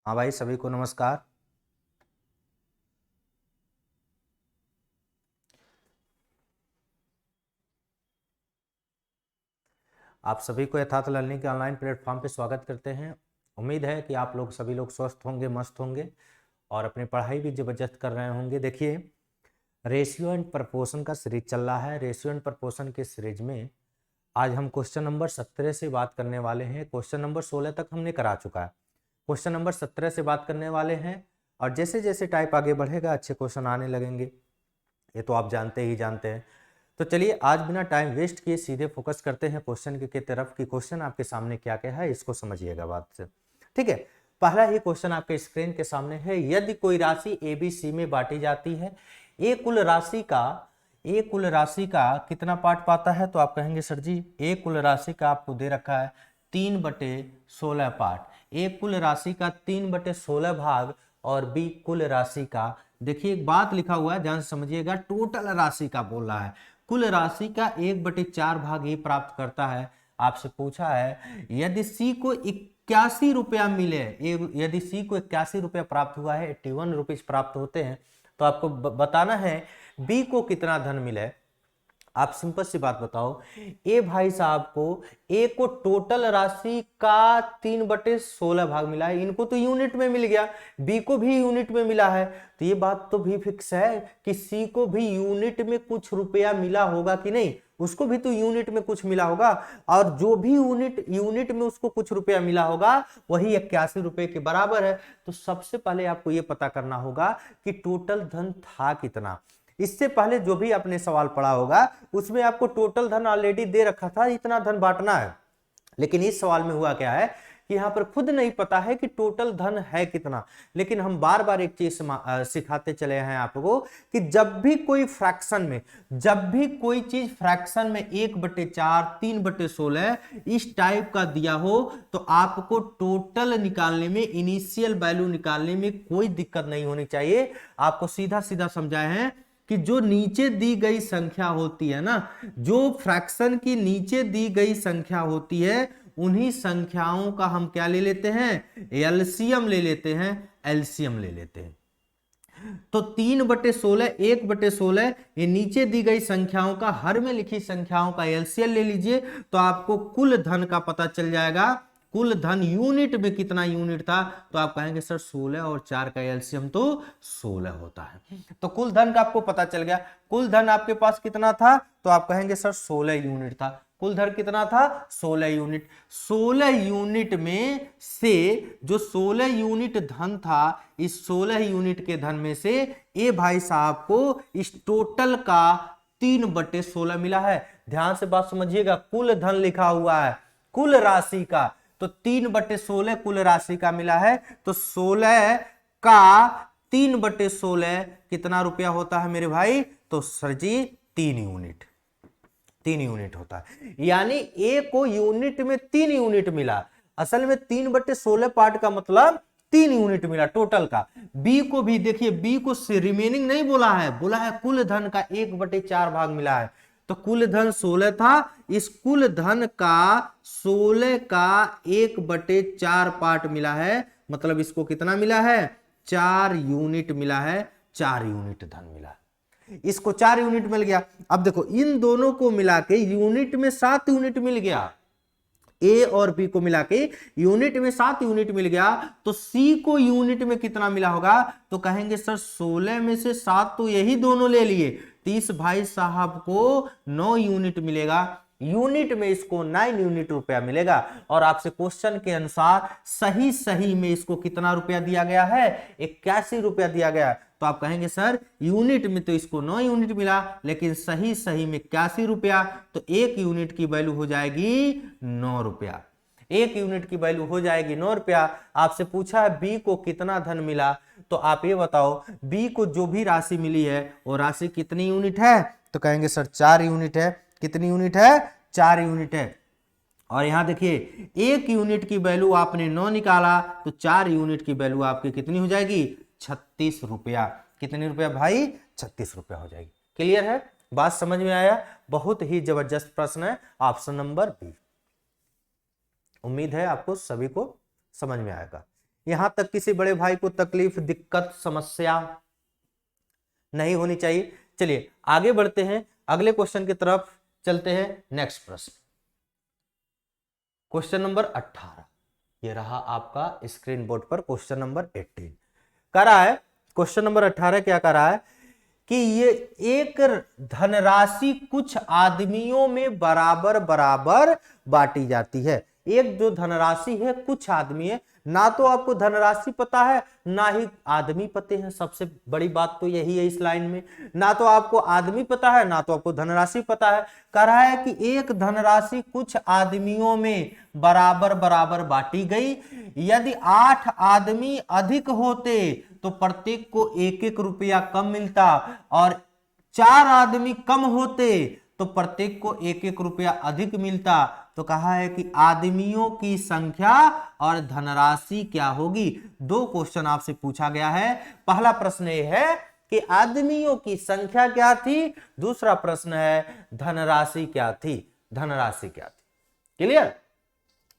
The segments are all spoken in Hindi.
हाँ भाई, सभी को नमस्कार। आप सभी को यथार्थ लर्निंग के ऑनलाइन प्लेटफॉर्म पे स्वागत करते हैं। उम्मीद है कि आप लोग सभी लोग स्वस्थ होंगे, मस्त होंगे और अपनी पढ़ाई भी जबरदस्त कर रहे होंगे। देखिए, रेशियो एंड प्रपोर्शन का सीरीज चल रहा है। रेशियो एंड प्रपोर्शन के सीरीज में आज हम क्वेश्चन नंबर 17 से बात करने वाले हैं। क्वेश्चन नंबर 16 तक हमने करा चुका है, क्वेश्चन नंबर 17 से बात करने वाले हैं। और जैसे जैसे टाइप आगे बढ़ेगा अच्छे क्वेश्चन आने लगेंगे, ये तो आप जानते ही जानते हैं। तो चलिए आज बिना टाइम वेस्ट किए सीधे फोकस करते हैं क्वेश्चन की तरफ कि क्वेश्चन आपके सामने क्या क्या है, इसको समझिएगा बात से। ठीक है, पहला ही क्वेश्चन आपके स्क्रीन के सामने है। यदि कोई राशि ए बी सी में बांटी जाती है, ए कुल राशि का कितना पार्ट पाता है? तो आप कहेंगे सर जी ए कुल राशि का आपको दे रखा है 3/16 पार्ट। ए कुल राशि का 3/16 भाग और बी कुल राशि का, देखिए एक बात लिखा हुआ है, ध्यान से समझिएगा, टोटल राशि का बोल रहा है। कुल राशि का 1/4 भाग ये प्राप्त करता है। आपसे पूछा है यदि सी को 81 रुपया मिले, यदि सी को 81 रुपया प्राप्त हुआ है, 81 रुपीज प्राप्त होते हैं, तो आपको बताना है बी को कितना धन मिले। आप सिंपल सी बात बताओ, ए भाई साहब को, ए को टोटल राशि का 3/16 भाग मिला है, इनको तो यूनिट में मिल गया, बी को भी यूनिट में मिला है, तो ये बात तो भी फिक्स है कि सी को भी यूनिट में कुछ रुपया मिला होगा कि नहीं, उसको भी तो यूनिट में कुछ मिला होगा। और जो भी यूनिट में उसको कुछ रुपया मिला होगा वही 81 रुपए के बराबर है। तो सबसे पहले आपको यह पता करना होगा कि टोटल धन था कितना। इससे पहले जो भी आपने सवाल पढ़ा होगा उसमें आपको टोटल धन ऑलरेडी दे रखा था, इतना धन बांटना है। लेकिन इस सवाल में हुआ क्या है कि यहां पर खुद नहीं पता है कि टोटल धन है कितना। लेकिन हम बार बार एक चीज सिखाते चले हैं आपको कि जब भी कोई चीज फ्रैक्शन में 1/4, 3/16 इस टाइप का दिया हो, तो आपको टोटल निकालने में, इनिशियल वैल्यू निकालने में कोई दिक्कत नहीं होनी चाहिए। आपको सीधा सीधा समझाए हैं कि जो नीचे दी गई संख्या होती है ना, जो फ्रैक्शन की नीचे दी गई संख्या होती है, उन्हीं संख्याओं का हम क्या ले लेते हैं? एलसीएम ले लेते हैं, एलसीएम ले लेते हैं। तो 3/16, 1/16, ये नीचे दी गई संख्याओं का, हर में लिखी संख्याओं का एलसीएम ले लीजिए, तो आपको कुल धन का पता चल जाएगा। कुल धन यूनिट में कितना यूनिट था? तो आप कहेंगे सर 16 और 4 का एलसीएम तो 16 होता है। तो कुल धन का आपको पता चल गया। कुल धन आपके पास कितना था? तो आप कहेंगे सर 16 यूनिट था। कुल धन कितना था? 16 यूनिट। 16 यूनिट में से जो 16 यूनिट धन था, इस 16 यूनिट के धन में से ए भाई साहब को इस टोटल का 3/16 मिला है। ध्यान से बात समझिएगा, कुल धन लिखा हुआ है, कुल राशि का, तो 3/16 कुल राशि का मिला है। तो 16 का 3/16 कितना रुपया होता है मेरे भाई? तो सर जी 3 यूनिट, 3 यूनिट होता है। यानी ए को यूनिट में 3 यूनिट मिला। असल में 3/16 पार्ट का मतलब 3 यूनिट मिला टोटल का। बी को भी देखिए, बी को रिमेनिंग नहीं बोला है, बोला है कुल धन का 1/4 भाग मिला है। तो कुल धन 16 था, इस कुल धन का 16 का 1/4 पार्ट मिला है, मतलब इसको कितना मिला है? 4 यूनिट मिला है, 4 यूनिट धन मिला है। इसको 4 यूनिट मिल गया। अब देखो इन दोनों को मिला के यूनिट में 7 यूनिट मिल गया। ए और बी को मिला के यूनिट में 7 यूनिट मिल गया। तो सी को यूनिट में कितना मिला होगा? तो कहेंगे सर 16 में से 7 तो यही दोनों ले लिए, 30 भाई साहब को 9 यूनिट मिलेगा। यूनिट में इसको 9 यूनिट रुपया मिलेगा। और आपसे क्वेश्चन के अनुसार सही सही में इसको कितना रुपया दिया गया है? 81 रुपया दिया गया। तो आप कहेंगे सर यूनिट में तो इसको 9 यूनिट मिला, लेकिन सही सही में 81 रुपया, तो 1 यूनिट की वैल्यू हो जाएगी 9 रुपया। 1 यूनिट की वैल्यू हो जाएगी 9 रुपया। आपसे पूछा है बी को कितना धन मिला, तो आप ये बताओ बी को जो भी राशि मिली है वो राशि कितनी यूनिट है? तो कहेंगे सर 4 यूनिट है। कितनी यूनिट है? 4 यूनिट है। और यहां देखिए 1 यूनिट की वैल्यू आपने 9 निकाला, तो 4 यूनिट की वैल्यू आपकी कितनी हो जाएगी? 36 रुपया। कितने रुपया भाई? 36 रुपया हो जाएगी। क्लियर है? बात समझ में आया? बहुत ही जबरदस्त प्रश्न है, ऑप्शन नंबर बी। उम्मीद है आपको सभी को समझ में आएगा। यहां तक किसी बड़े भाई को तकलीफ, दिक्कत, समस्या नहीं होनी चाहिए। चलिए आगे बढ़ते हैं, अगले क्वेश्चन की तरफ चलते हैं। नेक्स्ट प्रश्न, क्वेश्चन नंबर 18, ये रहा आपका स्क्रीन बोर्ड पर क्वेश्चन नंबर 18 कह रहा है। क्वेश्चन नंबर 18 क्या कह रहा है कि ये एक धनराशि कुछ आदमियों में बराबर बराबर बांटी जाती है। एक जो धनराशि है कुछ आदमी है, ना तो आपको धनराशि पता है ना ही आदमी पते हैं। सबसे बड़ी बात तो यही है इस लाइन में, ना तो आपको आदमी पता है ना तो आपको धनराशि पता है। कह रहा है कि एक धनराशि कुछ आदमियों में बराबर बराबर बांटी गई। यदि 8 आदमी अधिक होते तो प्रत्येक को 1-1 रुपया कम मिलता, और 4 आदमी कम होते तो प्रत्येक को 1-1 रुपया अधिक मिलता। तो कहा है कि आदमियों की संख्या और धनराशि क्या होगी। 2 क्वेश्चन आपसे पूछा गया है। पहला प्रश्न ये है कि आदमियों की संख्या क्या थी, दूसरा प्रश्न है धनराशि क्या थी, धनराशि क्या थी। क्लियर?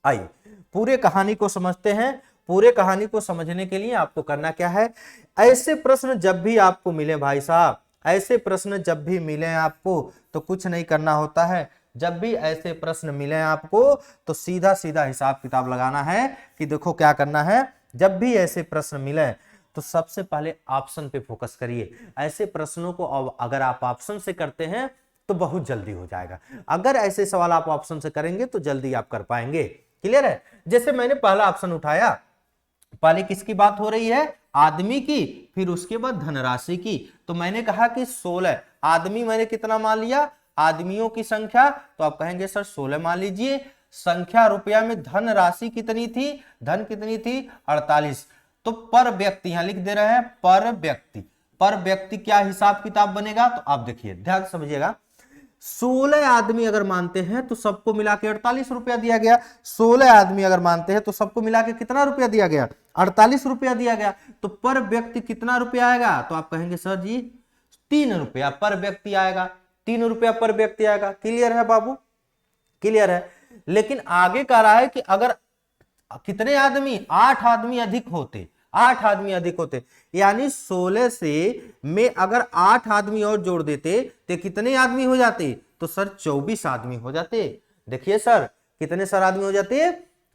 आइए पूरे कहानी को समझते हैं। पूरे कहानी को समझने के लिए आपको करना क्या है, ऐसे प्रश्न जब भी आपको मिले भाई साहब, ऐसे प्रश्न जब भी मिले आपको तो कुछ नहीं करना होता है। जब भी ऐसे प्रश्न मिले आपको तो सीधा सीधा हिसाब किताब लगाना है कि देखो क्या करना है। जब भी ऐसे प्रश्न मिले तो सबसे पहले ऑप्शन पे फोकस करिए। ऐसे प्रश्नों को अगर आप ऑप्शन से करते हैं तो बहुत जल्दी हो जाएगा। अगर ऐसे सवाल आप ऑप्शन से करेंगे तो जल्दी आप कर पाएंगे। क्लियर है? जैसे मैंने पहला ऑप्शन उठाया, पहले किसकी बात हो रही है, आदमी की, फिर उसके बाद धनराशि की। तो मैंने कहा कि 16 आदमी, मैंने कितना मान लिया, आदमियों की संख्या, तो आप कहेंगे सर 16 मान लीजिए। संख्या रुपया में धनराशि कितनी थी, धन कितनी थी 48। तो पर व्यक्ति यहां लिख दे रहे हैं पर व्यक्ति, पर व्यक्ति क्या हिसाब किताब बनेगा, तो आप देखिए ध्यान समझिएगा। 16 आदमी अगर मानते हैं तो सबको मिला के 48 रुपया दिया गया। 16 आदमी अगर मानते हैं तो सबको मिला के कितना रुपया दिया गया, 48 रुपया दिया गया। तो पर व्यक्ति कितना रुपया आएगा, तो आप कहेंगे सर जी 3 रुपया पर व्यक्ति आएगा, 3 रुपया पर व्यक्ति आएगा। क्लियर है बाबू? क्लियर है। लेकिन आगे कह रहा है कि अगर कितने आदमी, 8 आदमी अधिक होते, 8 आदमी अधिक होते, यानी 16 से में अगर 8 आदमी और जोड़ देते तो कितने आदमी हो जाते, तो सर 24 आदमी हो जाते। देखिए सर कितने सर आदमी हो जाते,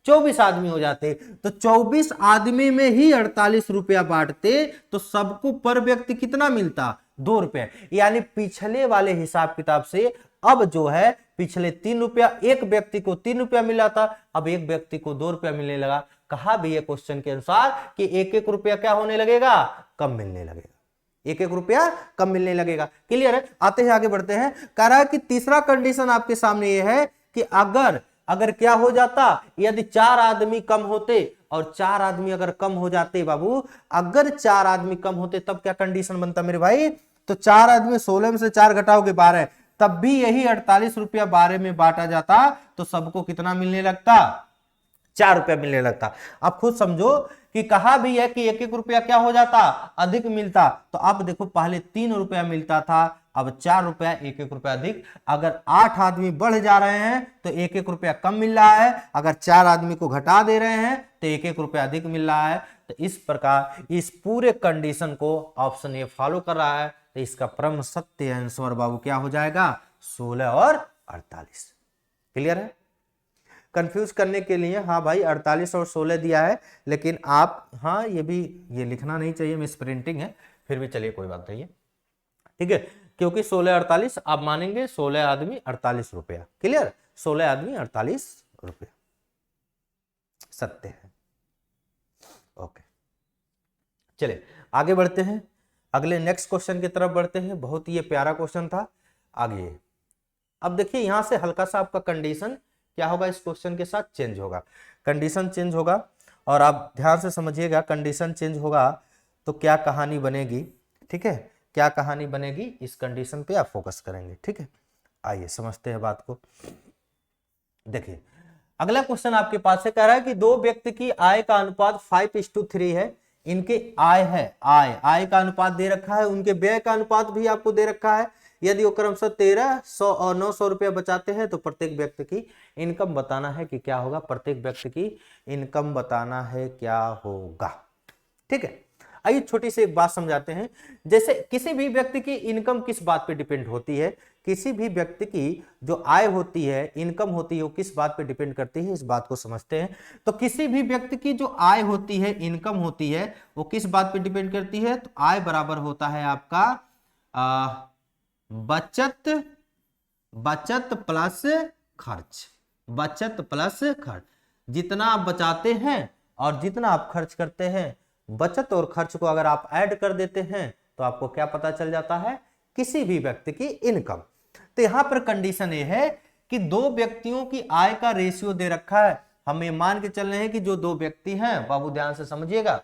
24 आदमी हो जाते। तो 24 आदमी में ही 48 रुपया बांटते तो सबको पर व्यक्ति कितना मिलता, 2 रुपया। यानी पिछले वाले हिसाब किताब से अब जो है पिछले 3 रुपया, एक व्यक्ति को 3 रुपया मिला था, अब एक व्यक्ति को 2 रुपया मिलने लगा। कहा भी है क्वेश्चन के अनुसार कि 1-1 रुपया क्या होने लगेगा, कम मिलने लगेगा, 1-1 रुपया कम मिलने लगेगा। क्लियर है? आते हैं आगे बढ़ते हैं। कह रहा है कि तीसरा कंडीशन आपके सामने ये है कि अगर क्या हो जाता, यदि 4 आदमी कम होते, और 4 आदमी अगर कम हो जाते बाबू, अगर 4 आदमी कम होते तब क्या कंडीशन बनता मेरे भाई, तो 4 आदमी 16 में से 4 घटाओगे 12, तब भी यही 48 रुपया 12 में बांटा जाता तो सबको कितना मिलने लगता, 4 रुपया मिलने लगता। आप खुद समझो कि कहा भी है कि 1-1 रुपया क्या हो जाता, अधिक मिलता। तो अब देखो पहले 3 रुपया मिलता था, अब 4 रुपया, 1-1 रुपया अधिक। अगर 8 आदमी बढ़ जा रहे हैं तो 1-1 रुपया कम मिल रहा है, अगर 4 आदमी को घटा दे रहे हैं तो 1-1 रुपया अधिक मिल रहा है। तो इस प्रकार इस पूरे कंडीशन को ऑप्शन ए फॉलो कर रहा है। तो इसका परम सत्य आंसर बाबू क्या हो जाएगा, 16 और 48। क्लियर है? कंफ्यूज करने के लिए हाँ भाई 48 और 16 दिया है, लेकिन आप हाँ ये लिखना नहीं चाहिए, मिस प्रिंटिंग है, फिर भी चलिए कोई बात नहीं है। ठीक है, क्योंकि 16-48 आप मानेंगे 16 आदमी 48 रुपया। क्लियर? 16 आदमी 48 रुपया सत्य है। ओके चलिए आगे बढ़ते हैं, अगले नेक्स्ट क्वेश्चन की तरफ बढ़ते हैं। बहुत ही प्यारा क्वेश्चन था। आगे अब देखिए यहां से हल्का सा आपका कंडीशन क्या होगा, इस क्वेश्चन के साथ चेंज होगा, कंडीशन चेंज होगा। और आप ध्यान से समझिएगा, कंडीशन चेंज होगा तो क्या कहानी बनेगी। ठीक है, क्या कहानी बनेगी, इस कंडीशन पे आप फोकस करेंगे। ठीक है, आइए समझते हैं बात को। देखिए अगला क्वेश्चन आपके पास है, कह रहा है कि 2 व्यक्ति की आय का अनुपात 5:3 है। इनके आय है, आय का अनुपात दे रखा है, उनके व्यय का अनुपात भी आपको दे रखा है। यदि वो क्रमशः 1300 और 900 रुपया बचाते हैं तो प्रत्येक व्यक्ति की इनकम बताना है कि क्या होगा, प्रत्येक व्यक्ति की इनकम बताना है क्या होगा। ठीक है, आइए छोटी सी एक बात समझाते हैं। जैसे किसी भी व्यक्ति की इनकम किस बात पे डिपेंड होती है, किसी भी व्यक्ति की जो आय होती है, इनकम होती है, वो किस बात पे डिपेंड करती है, इस बात को समझते हैं। तो किसी भी व्यक्ति की जो आय होती है, इनकम होती है, वो किस बात पे डिपेंड करती है, तो आय बराबर होता है आपका बचत प्लस खर्च, बचत प्लस खर्च। जितना आप बचाते हैं और जितना आप खर्च करते हैं, बचत और खर्च को अगर आप ऐड कर देते हैं तो आपको क्या पता चल जाता है, किसी भी व्यक्ति की इनकम। तो यहां पर कंडीशन ये है कि दो व्यक्तियों की आय का रेशियो दे रखा है। हम ये मान के चल रहे हैं कि जो दो व्यक्ति हैं, बाबू ध्यान से समझिएगा,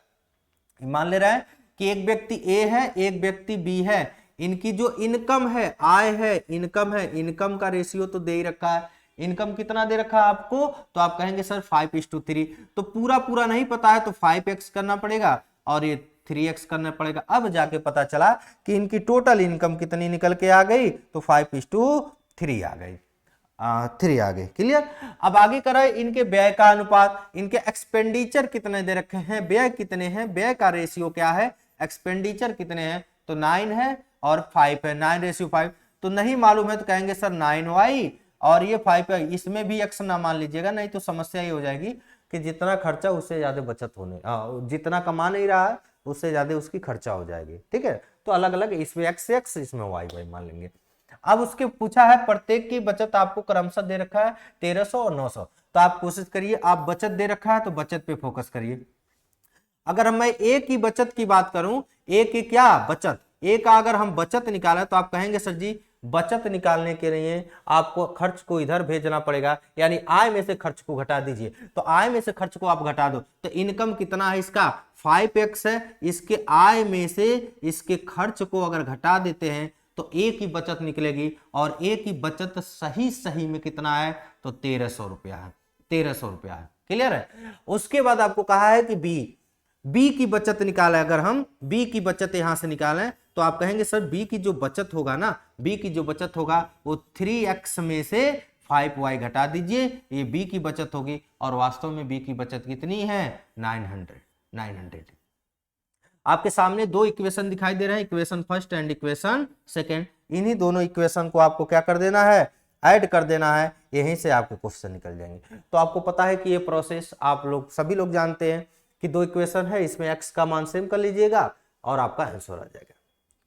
मान ले रहा है कि एक व्यक्ति ए है, एक व्यक्ति बी है। इनकी जो इनकम है, आय है, इनकम है, इनकम का रेशियो तो दे ही रखा है। इनकम कितना दे रखा है आपको, तो आप कहेंगे सर 5:3। तो पूरा नहीं पता है तो 5x करना पड़ेगा और ये 3x करना पड़ेगा। अब जाके पता चला कि इनकी टोटल इनकम कितनी निकल के आ गई, तो 5:3 आ गई, 3 आ गए। क्लियर। अब आगे करें इनके व्यय का अनुपात, इनके एक्सपेंडिचर कितने दे रखे हैं, व्यय कितने हैं, व्यय का रेशियो क्या है, एक्सपेंडिचर कितने हैं, तो 9 है और 5 है, 9:5। तो नहीं मालूम है तो कहेंगे सर 9y और ये 5 है, इसमें भी x ना मान लीजिएगा, नहीं तो समस्या ये हो जाएगी कि जितना खर्चा उससे ज्यादा बचत होने, जितना कमा नहीं रहा है उससे ज्यादा उसकी खर्चा हो जाएगी। ठीक है, तो अलग अलग, इसमें x इसमें y मान लेंगे। अब उसके पूछा है प्रत्येक की बचत आपको क्रमशः दे रखा है 1300 और 900। तो आप कोशिश करिए, आप बचत दे रखा है तो बचत पे फोकस करिए। अगर मैं एक की बचत की बात करूं, एक की क्या बचत, एक का अगर हम बचत निकालें तो आप कहेंगे सर जी बचत निकालने के लिए आपको खर्च को इधर भेजना पड़ेगा, यानी आय में से खर्च को घटा दीजिए। तो आय में से खर्च को आप घटा दो तो इनकम कितना है इसका 5x है, इसके आय में से इसके खर्च को अगर घटा देते हैं तो एक की बचत निकलेगी और एक की बचत सही में कितना है, तो 1300 रुपया है, 1300 रुपया है। क्लियर है। उसके बाद आपको कहा है कि बी की बचत निकालें। अगर हम बी की बचत यहां से निकालें तो आप कहेंगे सर बी की जो बचत होगा ना, बी की जो बचत होगा वो 3x में से 5y घटा दीजिए, ये बी की बचत होगी और वास्तव में बी की बचत कितनी है 900। आपके सामने दो इक्वेशन दिखाई दे रहे हैं, equation first and equation second. इन्हीं दोनों इक्वेशन को आपको क्या कर देना है, ऐड कर देना है, यहीं से आपके क्वेश्चन निकल जाएंगे। तो आपको पता है कि ये प्रोसेस आप लोग सभी लोग जानते हैं कि दो इक्वेशन है, इसमें x का मान सेम कर लीजिएगा और आपका आंसर आ जाएगा।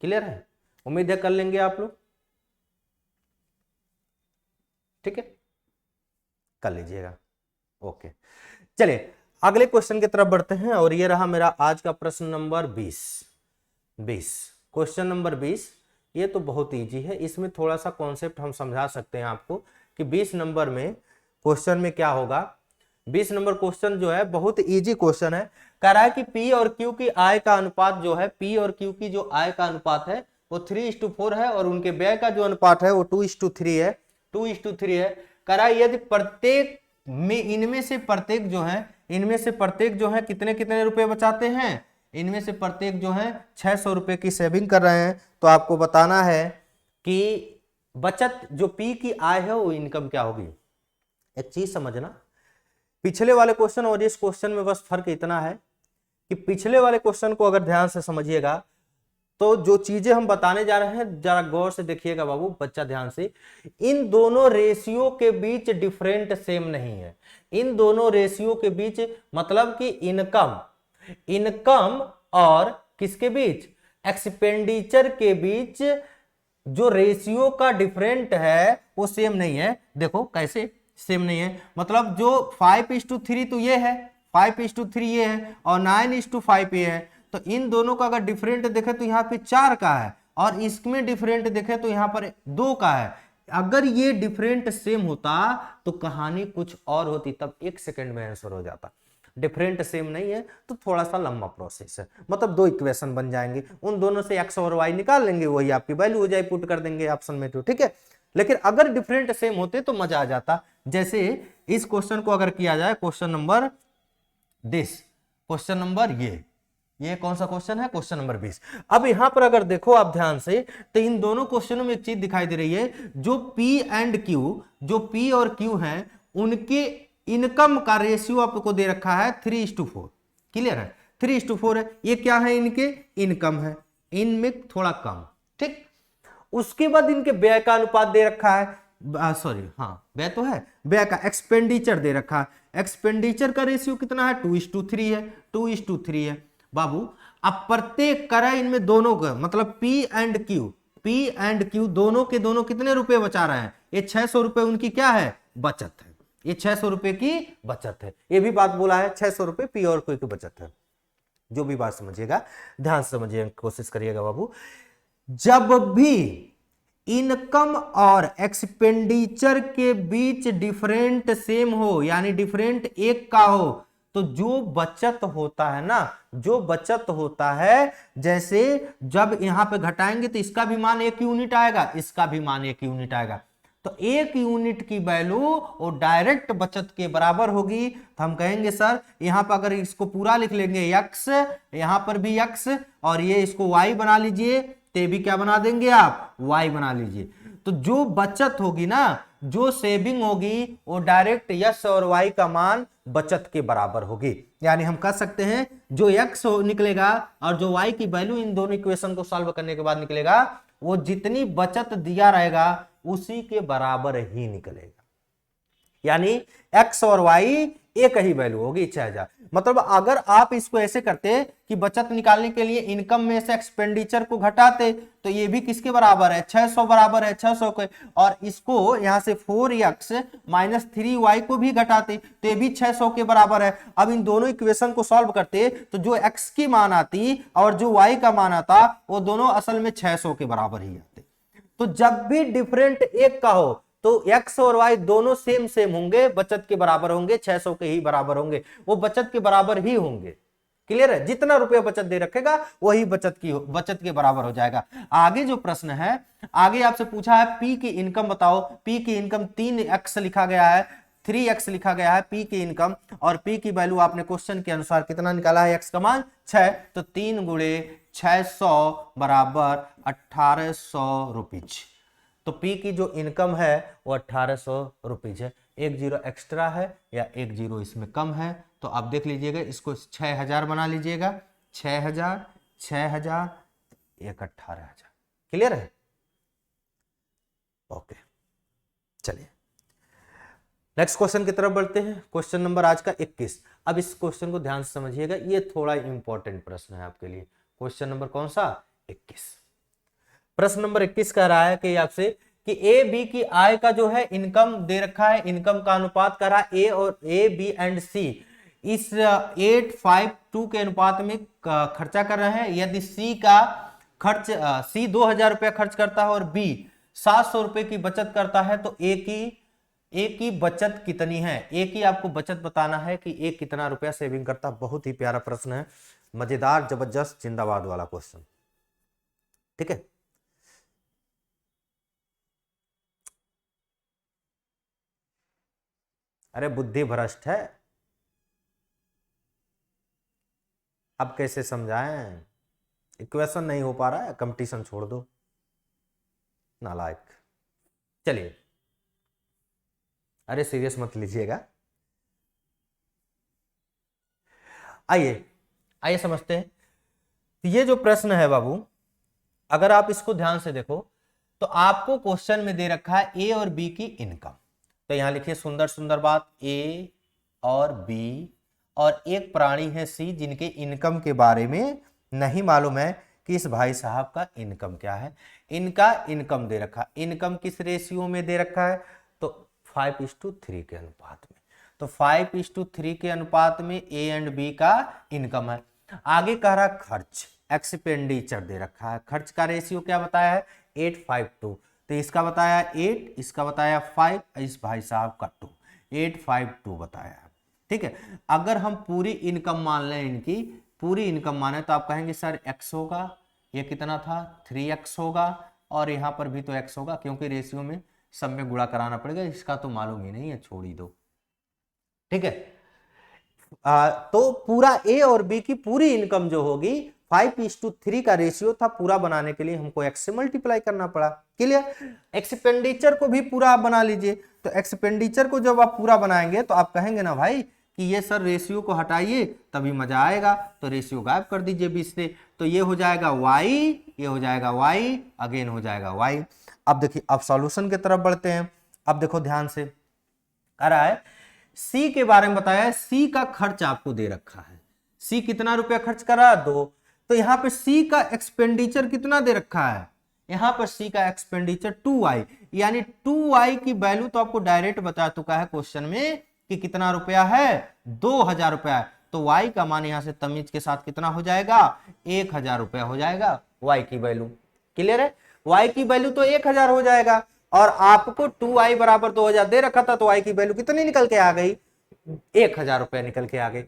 क्लियर है, उम्मीद है कर लेंगे आप लोग। ठीक है, कर लीजिएगा। ओके, चलिए अगले क्वेश्चन की तरफ बढ़ते हैं और ये रहा मेरा आज का प्रश्न नंबर 20। क्वेश्चन नंबर 20 ये तो बहुत इजी है, इसमें थोड़ा सा कॉन्सेप्ट हम समझा सकते हैं आपको कि 20 नंबर में क्वेश्चन में क्या होगा। 20 नंबर क्वेश्चन जो है बहुत इजी क्वेश्चन है। कह रहा है कि पी और क्यू की आय का अनुपात जो है, पी और क्यू की जो आय का अनुपात है वो 3:4 है और उनके व्यय का जो अनुपात है वो 2:3 है, 2:3 है। कह रहा है यदि प्रत्येक में इनमें से प्रत्येक जो है कितने रुपए बचाते हैं, इनमें से प्रत्येक जो है 600 रुपए की सेविंग कर रहे हैं, तो आपको बताना है कि बचत जो पी की आय है वो इनकम क्या होगी। एक चीज समझना, पिछले वाले क्वेश्चन और इस क्वेश्चन में बस फर्क इतना है कि पिछले वाले क्वेश्चन को अगर ध्यान से समझिएगा तो जो चीजें हम बताने जा रहे हैं जरा गौर से देखिएगा बाबू, बच्चा ध्यान से। इन दोनों रेशियो के बीच डिफरेंट सेम नहीं है। इन दोनों रेशियो के बीच मतलब कि इनकम और किसके बीच, एक्सपेंडिचर के बीच जो रेशियो का डिफरेंट है वो सेम नहीं है। देखो कैसे सेम नहीं है, मतलब जो 5:3 तो ये है, 5:3 ये है और 9:5 ये है। तो इन दोनों का अगर डिफरेंट देखे तो यहाँ पे 4 का है और इसमें डिफरेंट देखे तो यहाँ पर 2 का है। अगर ये डिफरेंट सेम होता तो कहानी कुछ और होती, तब 1 सेकंड में आंसर हो जाता। डिफरेंट सेम नहीं है तो थोड़ा सा लंबा प्रोसेस है, मतलब दो इक्वेशन बन जाएंगे, उन दोनों से x और y निकाल लेंगे, वही आपकी वैल्यू हो जाए, पुट कर देंगे ऑप्शन में। तो ठीक है, लेकिन अगर डिफरेंट सेम होते तो मजा आ जाता। जैसे इस क्वेश्चन को अगर किया जाए, क्वेश्चन नंबर ये कौन सा क्वेश्चन है? Question number 20। अब यहां पर अगर देखो आप ध्यान से, तो इन दोनों क्वेश्चनों में एक चीज दिखाई दे रही है, जो P एंड Q, जो P और Q हैं, उनके इनकम का रेशियो आपको दे रखा है 3:4। क्लियर है? 3:4 है। ये क्या है? इनके इनकम है, इनमें थोड़ा कम। ठीक। उसके बाद इनके व्यय का अनुपात दे रखा है, सॉरी हाँ व्यय तो है, व्यय का एक्सपेंडिचर दे रखा है। एक्सपेंडिचर का रेशियो कितना है? 2:3 है। 2:3 है बाबू। अब प्रत्येक कर है इनमें दोनों का, मतलब P एंड Q दोनों के दोनों कितने रुपए बचा रहे हैं? ये 600 रुपए उनकी क्या है? बचत है। ये 600 रुपए की बचत है। ये भी बात बोला है, 600 रुपए P और Q की बचत है। जो भी बात समझिएगा ध्यान से समझिए, कोशिश करिएगा बाबू। जब भी इनकम और एक्सपेंडिचर के बीच डिफरेंट सेम हो, यानी डिफरेंट एक का हो, तो जो बचत होता है ना, जो बचत होता है, जैसे जब यहां पे घटाएंगे तो इसका भी मान 1 यूनिट आएगा, इसका भी मान 1 यूनिट आएगा, तो 1 यूनिट की वैल्यू वो डायरेक्ट बचत के बराबर होगी। तो हम कहेंगे सर यहां पर अगर इसको पूरा लिख लेंगे x, यहां पर भी x, और ये इसको y बना लीजिए, ते भी क्या बना देंगे आप? y बना लीजिए। तो जो बचत होगी ना, जो सेविंग होगी, वो डायरेक्ट यस और y का मान बचत के बराबर होगी। यानी हम कह सकते हैं जो x निकलेगा और जो y की वैल्यू इन दोनों इक्वेशन को सॉल्व करने के बाद निकलेगा, वो जितनी बचत दिया रहेगा उसी के बराबर ही निकलेगा। यानी x और y एक ही वैल्यू होगी 6000। मतलब अगर आप इसको ऐसे करते कि बचत निकालने के लिए इनकम में से एक्सपेंडिचर को घटाते, तो ये भी किसके बराबर है? 600 बराबर है 600 के, और इसको यहां से 4x माइनस 3y को भी घटाते तो ये भी 600 के बराबर है। अब इन दोनों इक्वेशन को सॉल्व करते तो जो x की मान आती और जो y का मान आता, वो दोनों असल में 600 के बराबर ही आते। तो जब भी डिफरेंट एक का हो तो x और y दोनों सेम सेम होंगे, बचत के बराबर होंगे, 600 के ही बराबर होंगे, वो बचत के बराबर ही होंगे। क्लियर है? जितना रुपया बचत दे रखेगा वही बचत के बराबर हो जाएगा। आगे जो प्रश्न है, आगे आपसे पूछा है P की इनकम बताओ। P की इनकम 3x लिखा गया है, 3x लिखा गया है P की इनकम, और P की वैल्यू आपने क्वेश्चन के अनुसार कितना निकाला है? x का मान 6, तो 3 गुणे 600 बराबर 1800 रुपीज। तो P की जो इनकम है वो 1800 रुपीज है। एक जीरो एक्स्ट्रा है या एक जीरो इसमें कम है, तो आप देख लीजिएगा, इसको 6000 बना लीजिएगा, 6000 6000 एक 18000। क्लियर है? ओके, चलिए नेक्स्ट क्वेश्चन की तरफ बढ़ते हैं। क्वेश्चन नंबर आज का 21। अब इस क्वेश्चन को ध्यान से समझिएगा, ये थोड़ा इंपॉर्टेंट प्रश्न है आपके लिए। क्वेश्चन नंबर कौन सा? 21। प्रश्न नंबर 21 कह रहा है कि आपसे कि ए बी की आय का जो है इनकम दे रखा है, इनकम का अनुपात कर रहा है ए और ए बी एंड सी इस 8:5:2 के अनुपात में खर्चा कर रहे हैं। यदि सी का खर्च सी 2000 रुपया खर्च करता है और बी 700 रुपए की बचत करता है, तो ए की बचत कितनी है? ए की आपको बचत बताना है कि ए कितना रुपया सेविंग करता है। बहुत ही प्यारा प्रश्न है, मजेदार, जबरदस्त, जिंदाबाद वाला क्वेश्चन। ठीक है, अरे बुद्धि भ्रष्ट है, अब कैसे समझाएं? इक्वेशन नहीं हो पा रहा है, कंपटीशन छोड़ दो, नालायक। चलिए, अरे सीरियस मत लीजिएगा। आइए आइए समझते हैं। ये जो प्रश्न है बाबू, अगर आप इसको ध्यान से देखो तो आपको क्वेश्चन में दे रखा है ए और बी की इनकम। तो यहां लिखिए सुंदर सुंदर बात, ए और बी, और एक प्राणी है सी जिनके इनकम के बारे में नहीं मालूम है कि इस भाई साहब का इनकम क्या है। इनका इनकम दे रखा, इनकम किस रेशियो में दे रखा है? तो 5:3 के अनुपात में। तो 5:3 के अनुपात में ए एंड बी का इनकम है। आगे कह रहा खर्च, एक्सपेंडिचर दे रखा है, खर्च का रेशियो क्या बताया है? 8:5:2। तो इसका बताया 8, इसका बताया 5, इस भाई साहब का 2, 8:5:2 बताया है। ठीक है, अगर हम पूरी इनकम मान लें, इनकी पूरी इनकम माने, तो आप कहेंगे सर x होगा, ये कितना था? 3x होगा, और यहां पर भी तो x होगा, क्योंकि रेशियो में सब में गुणा कराना पड़ेगा, इसका तो मालूम ही नहीं है, छोड़ ही दो। ठीक है, तो पूरा ए और बी की पूरी इनकम जो होगी 5:3 का रेशियो था, पूरा बनाने के लिए हमको एक्स से मल्टीप्लाई करना पड़ा। क्लियर। एक्सपेंडिचर को भी पूरा आप बना लीजिए, तो एक्सपेंडिचर को जब आप पूरा बनाएंगे तो आप कहेंगे ना भाई कि ये सर रेशियो को हटाइए तभी मजा आएगा, तो रेशियो गायब कर दीजिए 20 से, तो ये हो जाएगा y, ये हो जाएगा y, अगेन हो जाएगा y। अब देखिए, अब सॉल्यूशन की तरफ बढ़ते हैं। अब देखो ध्यान से, आ रहा है सी के बारे में बताया है, सी का खर्च आपको दे रखा है, सी कितना रुपया खर्च करा 2, तो यहां पे सी का एक्सपेंडिचर कितना दे रखा है, यहां पर सी का एक्सपेंडिचर 2y, यानी 2y की वैल्यू तो आपको डायरेक्ट बता चुका है क्वेश्चन में कि कितना रुपया है, 2000 रुपया है, तो y का मान यहां से तमीज के साथ कितना हो जाएगा, 1000 रुपया हो जाएगा y की वैल्यू। क्लियर है, y की वैल्यू तो 1000 हो जाएगा, और आपको 2y बराबर 2000 दे रखा था, तो y की वैल्यू कितनी निकल के आ गई, 1000 रुपया निकल के आ गई।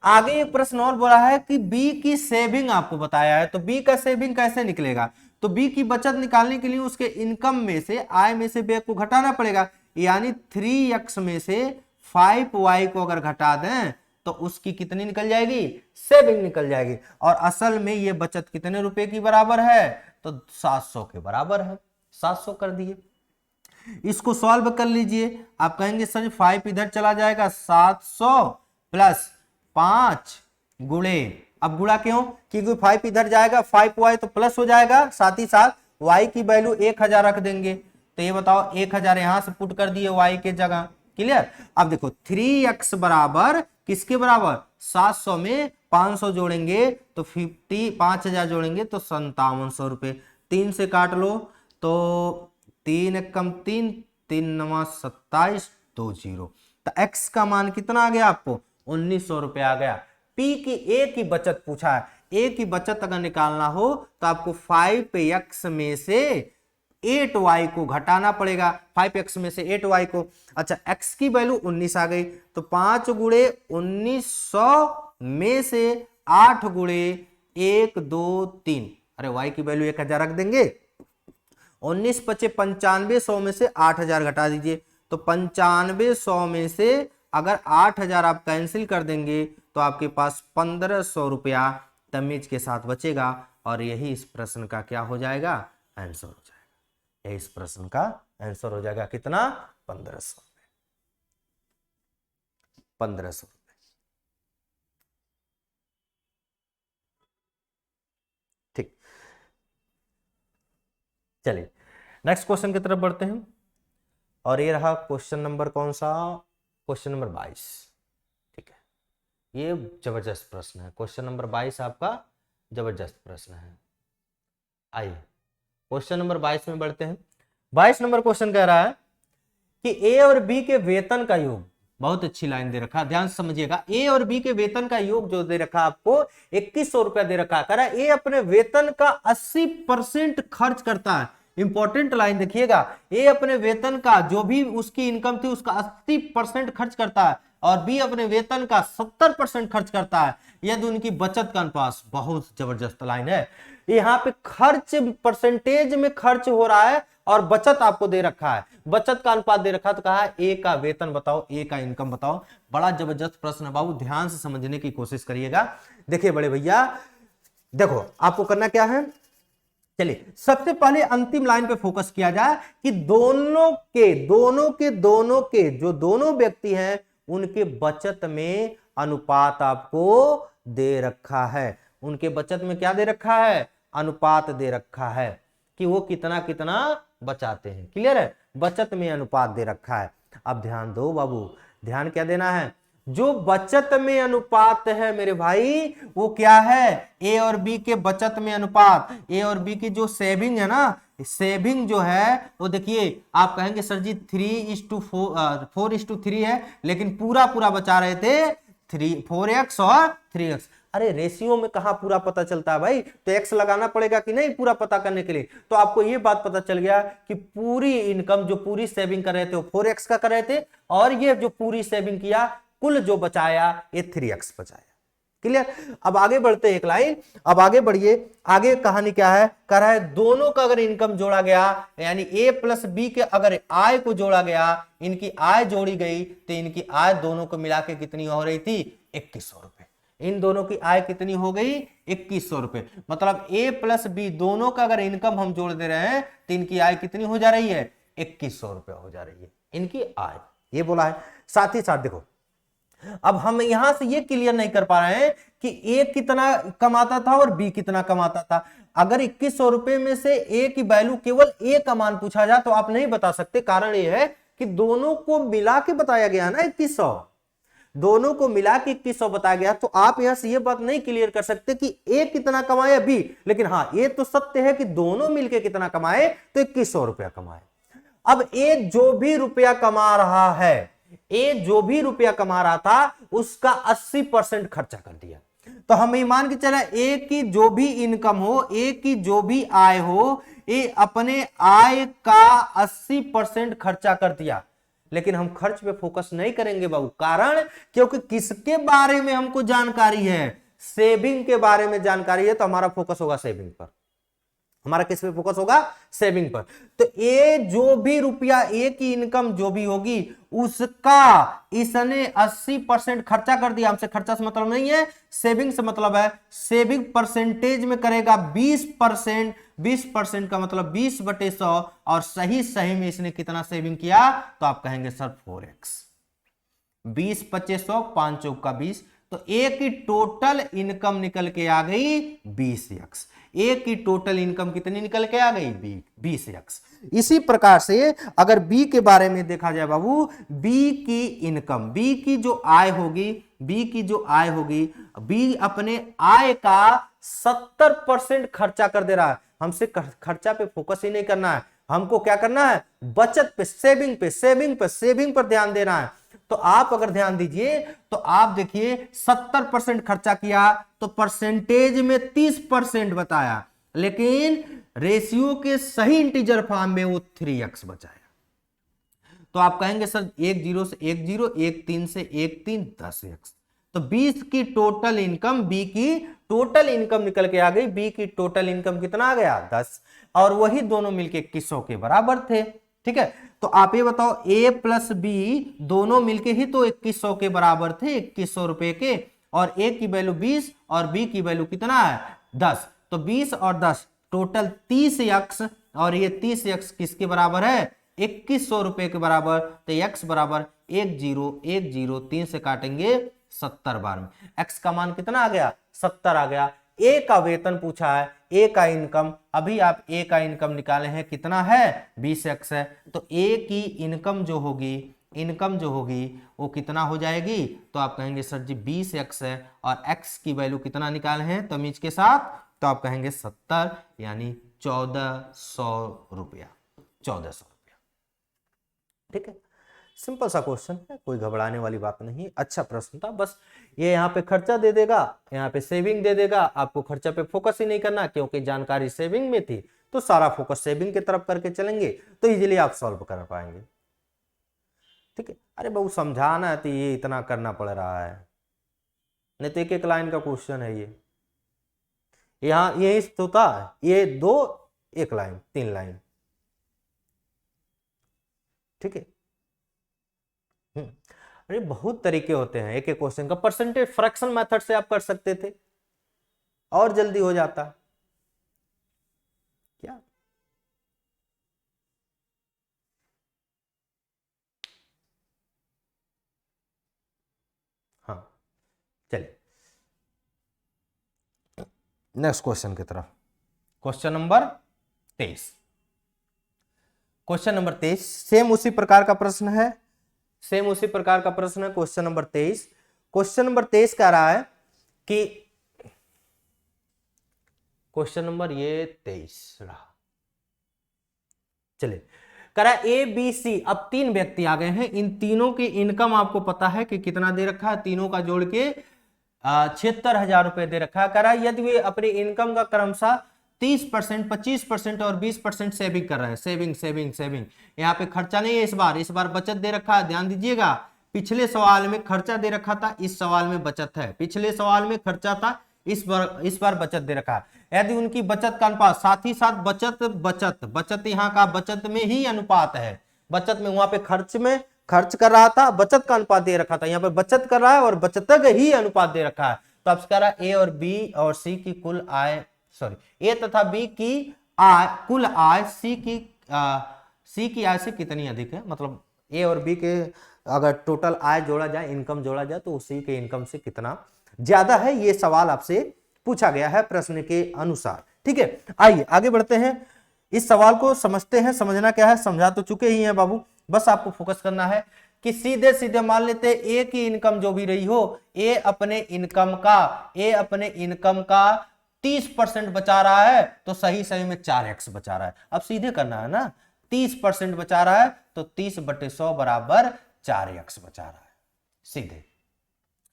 आगे एक प्रश्न और बोला है कि बी की सेविंग आपको बताया है, तो बी का सेविंग कैसे निकलेगा, तो बी की बचत निकालने के लिए उसके इनकम में से, आय में से व्यय को घटाना पड़ेगा, यानी 3x में से 5y को अगर घटा दें तो उसकी कितनी निकल जाएगी, सेविंग निकल जाएगी। और असल में ये बचत कितने रुपए की बराबर है, तो 700 के बराबर है, 700 कर दिए। इसको सॉल्व कर लीजिए, आप कहेंगे सर 5 इधर चला जाएगा, 700 प्लस 5 गुणे, अब गुणा क्यों, क्योंकि 5 इधर जाएगा, 5y तो प्लस हो जाएगा, साथ ही साथ y की वैल्यू 1000 रख देंगे, तो ये बताओ 1000 यहां से पुट कर दिए y के जगह। क्लियर। अब देखो 3x बराबर किसके बराबर, 700 में 500 जोड़ेंगे तो 5000 जोड़ेंगे तो 5700 रुपए, 3 से काट लो तो 3 कम 3, 3 9 27 2 0, तो x का मान कितना आ गया आपको, 1900 रुपए आ गया। P की ए की बचत पूछा है, ए की बचत अगर निकालना हो तो आपको 5x में से 8y को घटाना पड़ेगा, 5x में से 8y को। अच्छा, x की वैल्यू 19 आ गई, तो 5 गुणे 1900 में से 8 गुणे 1 2 3, अरे y की वैल्यू 1000 रख देंगे, 19 पचे 9500 में से 8000 घटा दीजिए, तो 9500 में से अगर 8000 आप कैंसिल कर देंगे तो आपके पास 1500 रुपया तमीज के साथ बचेगा, और यही इस प्रश्न का क्या हो जाएगा, आंसर हो जाएगा। यही इस प्रश्न का आंसर हो जाएगा, कितना, 1500 रुपए, 1500 रुपए। ठीक, चलिए नेक्स्ट क्वेश्चन की तरफ बढ़ते हैं, और ये रहा क्वेश्चन नंबर कौन सा, क्वेश्चन नंबर 22। ठीक है, ये जबरदस्त प्रश्न है, क्वेश्चन नंबर 22 आपका जबरदस्त प्रश्न है। आइए क्वेश्चन नंबर 22 में बढ़ते हैं। 22 नंबर क्वेश्चन कह रहा है कि ए और बी के वेतन का योग, बहुत अच्छी लाइन दे रखा, ध्यान से समझिएगा, ए और बी के वेतन का योग जो दे रखा आपको 2100 रुपया दे रखा, कह रहा है ए अपने वेतन का 80% खर्च करता है। इंपॉर्टेंट लाइन देखिएगा, ए अपने वेतन का जो भी उसकी इनकम थी उसका 80% खर्च करता है, और बी अपने वेतन का 70% खर्च करता है, यदि उनकी बचत का अनुपात, बहुत जबरदस्त लाइन है। यहाँ पे खर्च परसेंटेज में खर्च हो रहा है और बचत आपको दे रखा है, बचत का अनुपात दे रखा है, तो कहा है ए का वेतन बताओ, ए का इनकम बताओ। बड़ा जबरदस्त प्रश्न है बाबू, ध्यान से समझने की कोशिश करिएगा। देखिए बड़े भैया, देखो आपको करना क्या है, चलिए सबसे पहले अंतिम लाइन पे फोकस किया जाए कि दोनों के जो दोनों व्यक्ति हैं उनके बचत में अनुपात आपको दे रखा है, उनके बचत में क्या दे रखा है, अनुपात दे रखा है कि वो कितना कितना बचाते हैं। क्लियर है, बचत में अनुपात दे रखा है। अब ध्यान दो बाबू, ध्यान क्या देना है, जो बचत में अनुपात है मेरे भाई वो क्या है, ए और बी के बचत में अनुपात, ए और बी की जो सेविंग है ना, सेविंग जो है वो देखिए, आप कहेंगे सर जी 4:3 है, लेकिन पूरा बचा रहे थे 4x और 3x। अरे रेशियो में कहां पूरा पता चलता है भाई, तो x लगाना पड़ेगा कि नहीं पूरा पता करने के लिए। तो आपको ये बात पता चल गया कि पूरी इनकम जो पूरी सेविंग कर रहे थे वो 4x का कर रहे थे, और ये जो पूरी सेविंग किया कुल जो बचाया ये 3x बचाया। क्लियर। अब आगे बढ़ते एक लाइन, अब आगे बढ़िए। आगे कहानी क्या है, कह रहा है दोनों का अगर इनकम जोड़ा गया, यानी ए प्लस बी के अगर आय को जोड़ा गया, इनकी आय जोड़ी गई तो इनकी आय दोनों को मिला के कितनी हो रही थी, 2100 रुपए। इन दोनों की आय कितनी हो गई, 2100 रुपए। मतलब ए प्लस बी दोनों का अगर इनकम हम जोड़ दे रहे हैं तो इनकी आय कितनी हो जा रही है, 2100 रुपए हो जा रही है इनकी आय, ये बोला है। साथ ही साथ देखो, अब हम यहां से ये क्लियर नहीं कर पा रहे हैं कि ए कितना कमाता था और बी कितना कमाता था। अगर 2100 रुपए में से ए की वैल्यू केवल ए का मान पूछा जाए तो आप नहीं बता सकते। कारण ये है कि दोनों को मिला के बताया गया ना 2100, दोनों को मिला के 2100 बताया गया, तो आप यहां से ये बात नहीं क्लियर कर सकते कि ए कितना कमाए बी। लेकिन हाँ, ये तो सत्य है कि दोनों मिलके कितना कमाए, तो 2100 रुपया कमाए। अब ए जो भी रुपया कमा रहा है, ए जो भी रुपया कमा रहा था उसका 80% खर्चा कर दिया। तो हम ये मान के चला ए की जो भी इनकम हो, ए की जो भी आय हो, ए अपने आय का 80% खर्चा कर दिया। लेकिन हम खर्च पे फोकस नहीं करेंगे बाबू, कारण क्योंकि किसके बारे में हमको जानकारी है, सेविंग के बारे में जानकारी है, तो हमारा फोकस होगा सेविंग पर। हमारा किस पे फोकस होगा, सेविंग पर। तो ए जो भी रुपया, ए की इनकम जो भी होगी उसका इसने 80% खर्चा कर दिया। हमसे खर्चा से मतलब नहीं है, सेविंग से मतलब है। सेविंग परसेंटेज में करेगा 20%, 20% का मतलब 20/100, और सही सही में इसने कितना सेविंग किया, तो आप कहेंगे सर 4x। 20 25 100, 5 चौक का 20, तो ए की टोटल इनकम निकल के आ गई 20x। ए की टोटल इनकम कितनी निकल के आ गई, 20x। इसी प्रकार से अगर बी के बारे में देखा जाए बाबू, बी की इनकम, बी की जो आय होगी, बी की जो आय होगी, बी अपने आय का 70% खर्चा कर दे रहा है। हमसे खर्चा पे फोकस ही नहीं करना है, हमको क्या करना है, बचत पे, सेविंग पे, सेविंग पे, सेविंग पर ध्यान देना है। तो आप अगर ध्यान दीजिए तो आप देखिए 70% खर्चा किया तो परसेंटेज में 30% बताया, लेकिन रेशियो के सही इंटीजर फॉर्म में वो 3x बचाया। तो आप कहेंगे सर 1 0 से 1 0, 1 3 से 1 3, 10x। तो 20 की टोटल इनकम, बी की टोटल इनकम निकल के आ गई। बी की टोटल इनकम कितना आ गया, 10, और वही दोनों मिलके 2100 के बराबर थे। ठीक है, तो आप ये बताओ, ए प्लस बी दोनों मिलके ही तो 2100 के बराबर थे, 2100 रुपए के, और ए की वैल्यू 20 और बी की वैल्यू कितना है, 10। तो 20 और 10 टोटल 30x, और ये 30x किसके बराबर है, 2100 रुपए के बराबर। तो x बराबर 1 0 1 0, 3 से काटेंगे 70 बार में, x का मान कितना आ गया, 70 आ गया। ए का वेतन पूछा है, ए का इनकम, अभी आप ए का इनकम निकाले हैं, कितना है, 20x है। तो ए की इनकम जो होगी, इनकम जो होगी वो कितना हो जाएगी, तो आप कहेंगे सर जी 20x है, और x की वैल्यू कितना निकाले हैं तमीज के साथ, तो आप कहेंगे 70, यानी 1400 रुपया, 1400 रुपया। ठीक है, सिंपल सा क्वेश्चन है, कोई घबराने वाली बात नहीं, अच्छा प्रश्न था। बस ये यहाँ पे खर्चा दे देगा, यहाँ पे सेविंग दे देगा, आपको खर्चा पे फोकस ही नहीं करना, क्योंकि जानकारी सेविंग में थी, तो सारा फोकस सेविंग की तरफ करके चलेंगे तो इजीली आप सॉल्व कर पाएंगे। ठीक है, अरे बहु समझाना है तो ये इतना करना पड़ रहा है, नहीं तो एक एक लाइन का क्वेश्चन है ये, यहाँ यही होता है, ये 2 1 लाइन 3 लाइन। ठीक है, अरे बहुत तरीके होते हैं एक एक क्वेश्चन का। परसेंटेज फ्रैक्शन मेथड से आप कर सकते थे और जल्दी हो जाता क्या। हाँ, चलिए नेक्स्ट क्वेश्चन की तरफ। Question number 23, question number 23 same उसी प्रकार का प्रश्न है, सेम उसी प्रकार का प्रश्न है। क्वेश्चन नंबर 23, क्वेश्चन नंबर 23 कह रहा है कि, क्वेश्चन नंबर ये 23 रहा, चलिए कह रहा है ए बी सी, अब 3 व्यक्ति आ गए हैं, इन तीनों की इनकम आपको पता है कि कितना दे रखा है, तीनों का जोड़ के 76,000 रुपए दे रखा है। कह रहा है यदि वे अपनी इनकम का क्रमशः 30%, 25% और 20% सेविंग कर रहे हैं, सेविंग सेविंग सेविंग, यहाँ पे खर्चा नहीं है, इस बार बचत दे रखा है, ध्यान दीजिएगा। पिछले सवाल में खर्चा दे रखा था, इस सवाल में बचत है। पिछले सवाल में खर्चा था, इस बार बचत दे रखा है। यदि उनकी बचत का अनुपात, साथ ही साथ बचत यहाँ का बचत में ही अनुपात है। बचत में वहां पे खर्च कर रहा था, बचत का अनुपात दे रखा था, यहाँ पे बचत कर रहा है और बचत ही अनुपात दे रखा है। तो आप कह रहा है ए और बी और सी की कुल आय, ए तथा बी की आय, कुल आय सी की आय से कितनी अधिक है। मतलब ए और बी के अगर टोटल आय जोड़ा जाए, इनकम जोड़ा जाए, तो सी के इनकम से कितना ज्यादा है। ये सवाल आपसे पूछा गया है प्रश्न के अनुसार। ठीक है, आइए आगे बढ़ते हैं, इस सवाल को समझते हैं। समझना क्या है, समझा तो चुके ही हैं बाबू, बस आपको फोकस करना है कि सीधे सीधे मान लेते हैं ए की इनकम जो भी रही हो, ए अपने इनकम का 30% बचा रहा है, तो सही में 4x बचा रहा है। अब सीधे करना है ना, 30% बचा रहा है तो 30/100 बराबर 4x बचा रहा है, सीधे।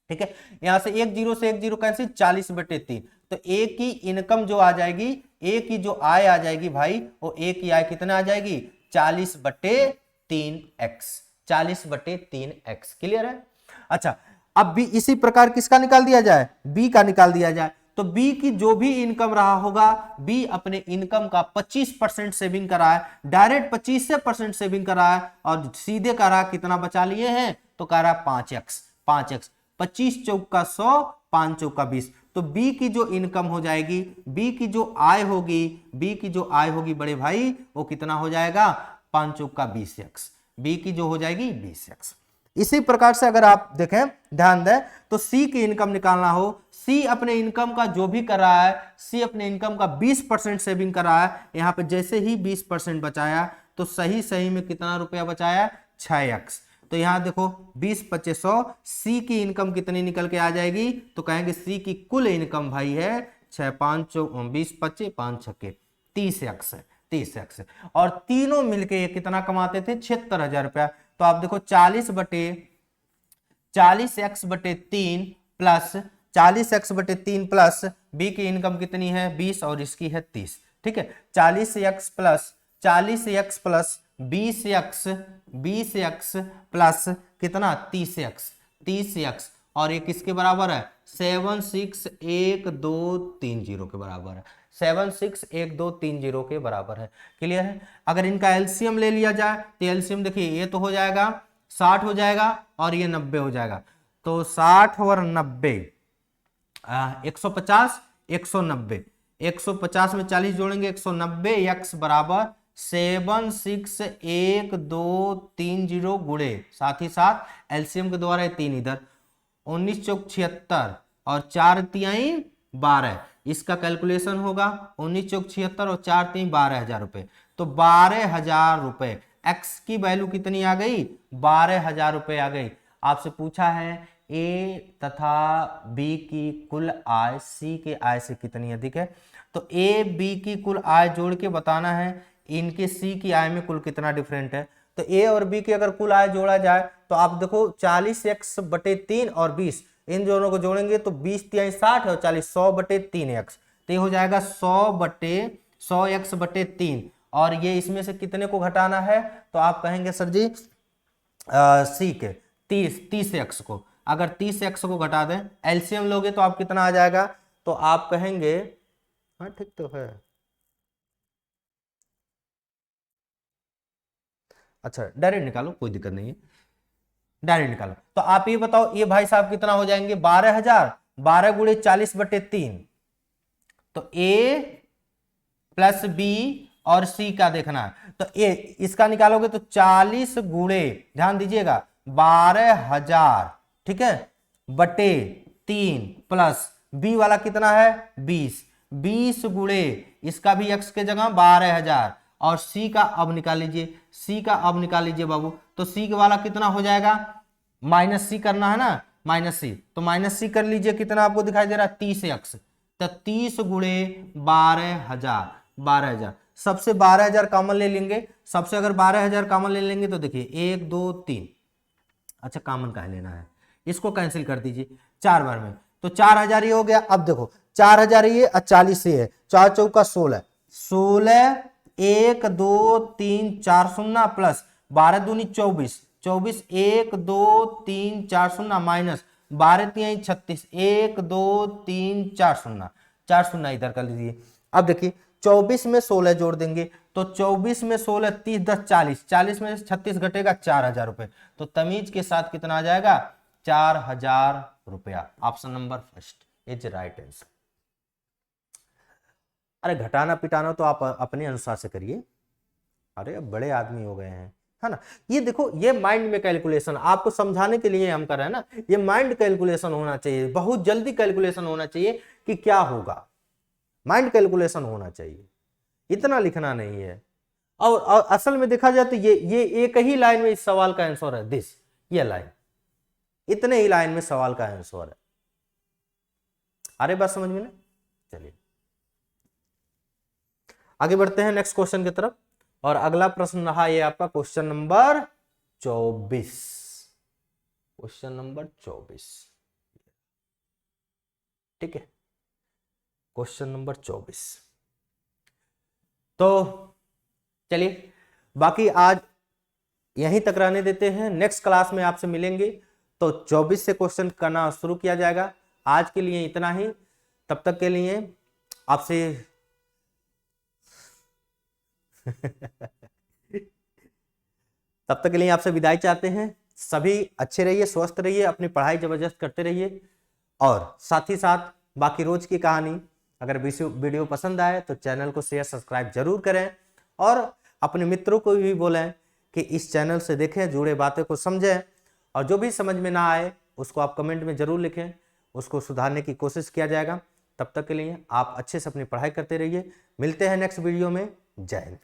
ठीक है, यहां से एक जीरो कैंसिल, 40/3। तो ए की इनकम जो आ जाएगी, ए की जो आय आ जाएगी भाई, वो ए की आय कितना आ जाएगी, 40/3x, 40/3x। क्लियर है। अच्छा, अब भी इसी प्रकार किसका निकाल दिया जाए, बी का निकाल दिया जाए। तो बी की जो भी इनकम रहा होगा, बी अपने इनकम का 25% सेविंग करा है, डायरेक्ट 25% सेविंग करा है, और सीधे करा कितना बचा लिए हैं, तो कह रहा 5x, 25 चौका 100, 5 चौका 20। तो बी की जो इनकम हो जाएगी, बी की जो आय होगी बड़े भाई, वो कितना हो जाएगा, 5 चौका 20x, बी की जो हो जाएगी 20x। इसी प्रकार से अगर आप देखें, ध्यान दें, तो सी की इनकम निकालना हो, सी अपने इनकम का जो भी कर रहा है, सी अपने इनकम का 20% सेविंग कर रहा है। यहां पे जैसे ही 20% बचाया, तो सही में कितना रुपया बचाया, 6x। तो यहां देखो 20/2500, सी की इनकम कितनी निकल के आ जाएगी, तो कहेंगे सी की कुल इनकम भाई है 20/25 30x है, 30x। और तीनों मिलके ये कितना कमाते थे, 76,000 रुपया। तो आप देखो 40x/3 प्लस बी की इनकम कितनी है 20 और इसकी है 30। ठीक है, 40x प्लस 20x प्लस कितना 30x, और ये किसके बराबर है, 761230 के बराबर है, 761230 के बराबर है। क्लियर है। अगर इनका एलसीएम ले लिया जाए, तो एलसीएम देखिए, ये तो हो जाएगा 60 हो जाएगा और ये 90 हो जाएगा। तो 60 और 90, 150, 190, 150 में 40 जोड़ेंगे 190, x बराबर 761230 गुणे, साथ ही साथ एलसीएम के द्वारा 3 इधर, 19 चौक 76 और 4 तिहाई 12, इसका कैलकुलेशन होगा 19 चौक 76 और 4 तिहाई 12,000 रुपए। तो 12,000 रुपए, एक्स की वैल्यू कितनी आ गई, 12,000 रुपए आ गई। आपसे पूछा है ए तथा बी की कुल आय सी के आय से कितनी अधिक है। तो ए बी की कुल आय जोड़ के बताना है इनके सी की आय में कुल कितना डिफरेंट है। तो ए और बी की अगर कुल आय जोड़ा जाए, तो आप देखो 40x/3 और 20, इन दोनों को जोड़ेंगे तो 20 तिहाई 60 और 40 100/3x। तो ये हो जाएगा 100x/3, और ये इसमें से कितने को घटाना है, तो आप कहेंगे सर जी सी के 30x को, अगर 30x को घटा दें, एलसीएम लोगे तो आप कितना आ जाएगा, तो आप कहेंगे, हाँ ठीक तो है, अच्छा डायरेक्ट निकालो, कोई दिक्कत नहीं है, डायरेक्ट निकालो। तो आप ये बताओ, ये भाई साहब कितना हो जाएंगे, 12,000, 12 गुणे 40/3। तो ए प्लस बी और सी का देखना है, तो ए इसका निकालोगे तो 40 गुणे, ध्यान दीजिएगा 12,000, ठीक है, बटे 3 प्लस बी वाला कितना है 20 गुणे इसका भी x के जगह 12,000, और सी का अब निकाल लीजिए, सी का अब निकाल लीजिए बाबू। तो सी के वाला कितना हो जाएगा, माइनस सी करना है ना, माइनस सी, तो माइनस सी कर लीजिए, कितना आपको दिखाई दे रहा है 30x। तो 30 गुणे 12,000, सबसे 12,000 कॉमन ले लेंगे, सबसे अगर 12,000 कॉमन ले लेंगे तो देखिए 1 2 3, अच्छा कॉमन का लेना है, इसको कैंसिल कर दीजिए 4 बार में, तो 4,000 ये हो गया। अब देखो 4,000 ये 40 ये है, 4 चौका 16, 1 2 3 4 0 प्लस 12 दूनी 24, 24 1 2 3 4 शून्य माइनस 12 3 36 1 2 3 4 शून्य 4 शून्य इधर कर लीजिए। अब देखिए 24 में 16 जोड़ देंगे तो 24 में 16 30 10 40 40 में 36 घटेगा 4000 रुपए। तो तमीज के साथ कितना आ जाएगा 4000 रुपया। Option number first is right answer. अरे घटाना पिटाना तो आप अपने अनुसार से करिए। अरे अब बड़े आदमी हो गए हैं, है ना। ये देखो ये माइंड में कैलकुलेशन आपको समझाने के लिए हम कर रहे हैं ना। ये माइंड कैलकुलेशन होना चाहिए, बहुत जल्दी कैलकुलेशन होना चाहिए कि क्या होगा। माइंड कैलकुलेशन होना चाहिए, इतना लिखना नहीं है। और असल में देखा जाए तो ये एक ही लाइन में इस सवाल का आंसर है। दिस ये लाइन, इतने ही लाइन में सवाल का आंसर है। अरे बात समझ में ना। चलिए आगे बढ़ते हैं नेक्स्ट क्वेश्चन की तरफ। और अगला प्रश्न रहा ये आपका क्वेश्चन नंबर 24। क्वेश्चन नंबर 24, ठीक है। Question number 24। तो चलिए बाकी आज यहीं तक रहने देते हैं। नेक्स्ट क्लास में आपसे मिलेंगे तो 24 से क्वेश्चन करना शुरू किया जाएगा। आज के लिए इतना ही। तब तक के लिए आपसे तब तक के लिए आपसे विदाई चाहते हैं। सभी अच्छे रहिए, स्वस्थ रहिए, अपनी पढ़ाई जबरदस्त करते रहिए। और साथ ही साथ बाकी रोज की कहानी अगर वीडियो पसंद आए तो चैनल को शेयर सब्सक्राइब जरूर करें। और अपने मित्रों को भी बोलें कि इस चैनल से देखें, जुड़े बातें को समझें। और जो भी समझ में ना आए उसको आप कमेंट में जरूर लिखें, उसको सुधारने की कोशिश किया जाएगा। तब तक के लिए आप अच्छे से अपनी पढ़ाई करते रहिए। मिलते हैं नेक्स्ट वीडियो में। जय हिंद।